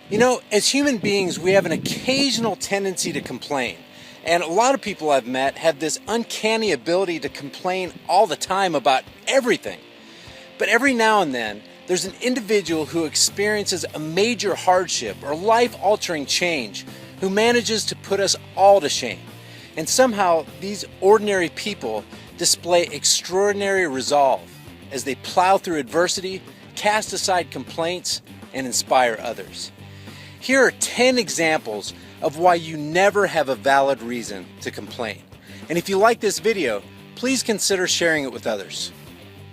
You know, as human beings, we have an occasional tendency to complain. And a lot of people I've met have this uncanny ability to complain all the time about everything. But every now and then, there's an individual who experiences a major hardship or life-altering change who manages to put us all to shame. And somehow, these ordinary people display extraordinary resolve as they plow through adversity, cast aside complaints, and inspire others. Here are 10 examples of why you never have a valid reason to complain. And if you like this video, please consider sharing it with others.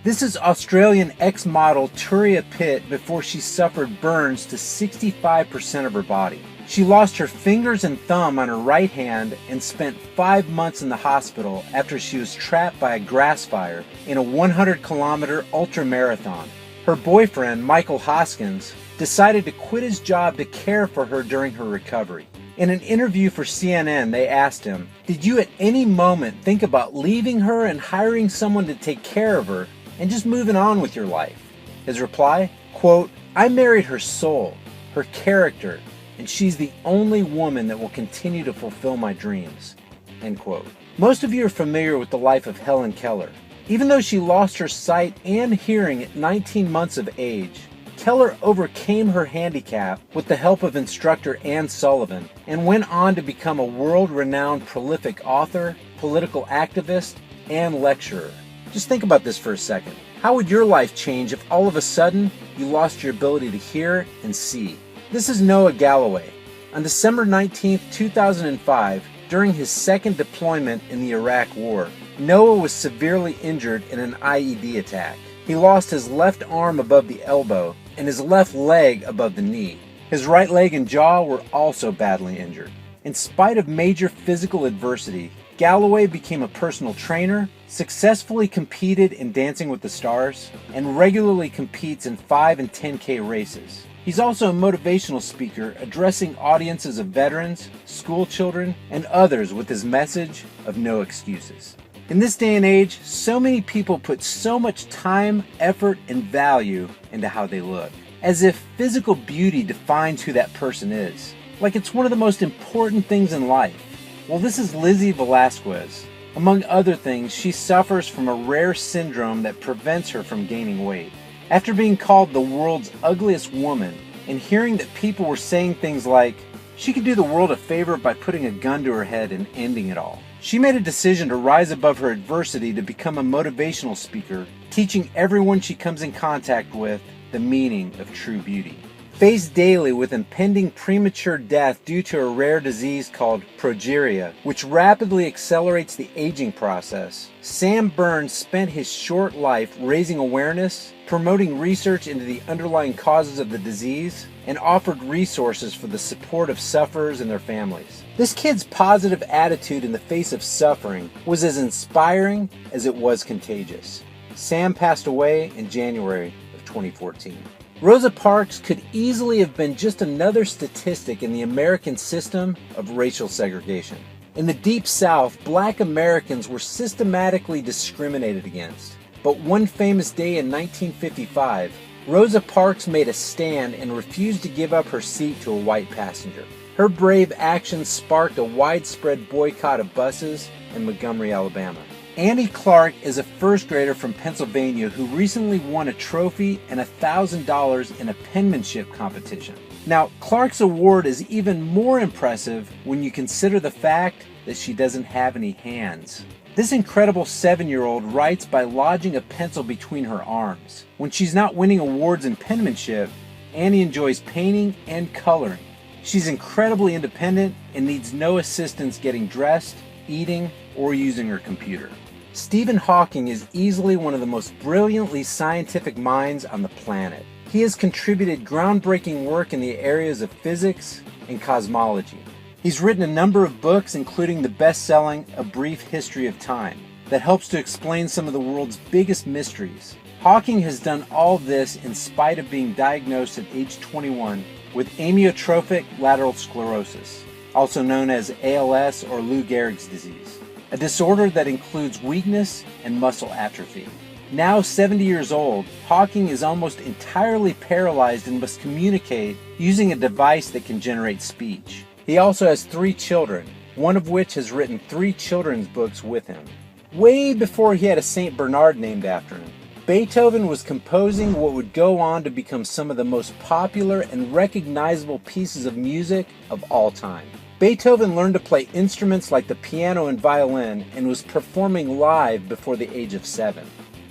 This is Australian ex-model Turia Pitt before she suffered burns to 65% of her body. She lost her fingers and thumb on her right hand and spent 5 months in the hospital after she was trapped by a grass fire in a 100-kilometer ultramarathon. Her boyfriend, Michael Hoskins, decided to quit his job to care for her during her recovery. In an interview for CNN, they asked him, "Did you at any moment think about leaving her and hiring someone to take care of her and just moving on with your life?" His reply, quote, "I married her soul, her character, and she's the only woman that will continue to fulfill my dreams," end quote. Most of you are familiar with the life of Helen Keller. Even though she lost her sight and hearing at 19 months of age, Keller overcame her handicap with the help of instructor Anne Sullivan and went on to become a world-renowned prolific author, political activist, and lecturer. Just think about this for a second. How would your life change if all of a sudden you lost your ability to hear and see? This is Noah Galloway. On December 19, 2005, during his second deployment in the Iraq War, Noah was severely injured in an IED attack. He lost his left arm above the elbow and his left leg above the knee. His right leg and jaw were also badly injured. In spite of major physical adversity, Galloway became a personal trainer, successfully competed in Dancing with the Stars, and regularly competes in 5 and 10K races. He's also a motivational speaker addressing audiences of veterans, school children, and others with his message of no excuses. In this day and age, so many people put so much time, effort, and value into how they look, as if physical beauty defines who that person is, like it's one of the most important things in life. Well, this is Lizzie Velasquez. Among other things, she suffers from a rare syndrome that prevents her from gaining weight. After being called the world's ugliest woman and hearing that people were saying things like, she could do the world a favor by putting a gun to her head and ending it all, she made a decision to rise above her adversity to become a motivational speaker, teaching everyone she comes in contact with the meaning of true beauty. Faced daily with impending premature death due to a rare disease called progeria, which rapidly accelerates the aging process, Sam Burns spent his short life raising awareness, promoting research into the underlying causes of the disease, and offered resources for the support of sufferers and their families. This kid's positive attitude in the face of suffering was as inspiring as it was contagious. Sam passed away in January of 2014. Rosa Parks could easily have been just another statistic in the American system of racial segregation. In the Deep South, Black Americans were systematically discriminated against. But one famous day in 1955, Rosa Parks made a stand and refused to give up her seat to a white passenger. Her brave actions sparked a widespread boycott of buses in Montgomery, Alabama. Annie Clark is a first grader from Pennsylvania who recently won a trophy and $1,000 in a penmanship competition. Now, Clark's award is even more impressive when you consider the fact that she doesn't have any hands. This incredible 7-year-old writes by lodging a pencil between her arms. When she's not winning awards in penmanship, Annie enjoys painting and coloring. She's incredibly independent and needs no assistance getting dressed, eating, or using her computer. Stephen Hawking is easily one of the most brilliantly scientific minds on the planet. He has contributed groundbreaking work in the areas of physics and cosmology. He's written a number of books, including the best-selling A Brief History of Time, that helps to explain some of the world's biggest mysteries. Hawking has done all this in spite of being diagnosed at age 21 with amyotrophic lateral sclerosis, also known as ALS or Lou Gehrig's disease, a disorder that includes weakness and muscle atrophy. Now 70 years old, Hawking is almost entirely paralyzed and must communicate using a device that can generate speech. He also has 3 children, one of which has written 3 children's books with him. Way before he had a St. Bernard named after him, Beethoven was composing what would go on to become some of the most popular and recognizable pieces of music of all time. Beethoven learned to play instruments like the piano and violin and was performing live before the age of 7.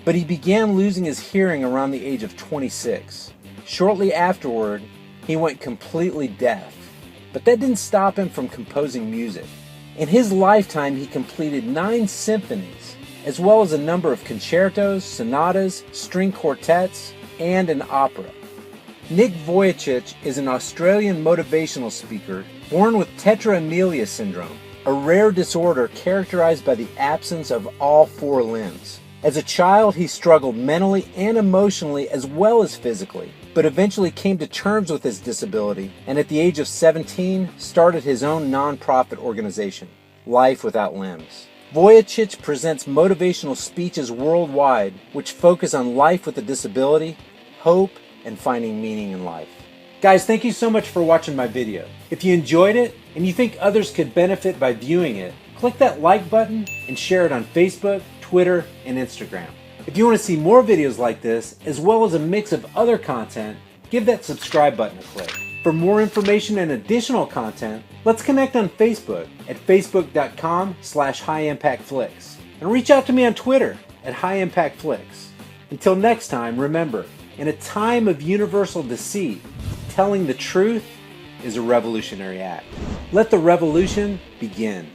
But he began losing his hearing around the age of 26. Shortly afterward, he went completely deaf. But that didn't stop him from composing music. In his lifetime, he completed 9 symphonies, as well as a number of concertos, sonatas, string quartets, and an opera. Nick Vujicic is an Australian motivational speaker born with tetraamelia syndrome, a rare disorder characterized by the absence of all 4 limbs. As a child, he struggled mentally and emotionally as well as physically, but eventually came to terms with his disability and at the age of 17 started his own non-profit organization, Life Without Limbs. Vujicic presents motivational speeches worldwide which focus on life with a disability, hope, and finding meaning in life. Guys, thank you so much for watching my video. If you enjoyed it and you think others could benefit by viewing it, click that like button and share it on Facebook, Twitter, and Instagram. If you want to see more videos like this, as well as a mix of other content, give that subscribe button a click. For more information and additional content, let's connect on Facebook at facebook.com/highimpactflix and reach out to me on Twitter at highimpactflix. Until next time, remember, in a time of universal deceit, telling the truth is a revolutionary act. Let the revolution begin.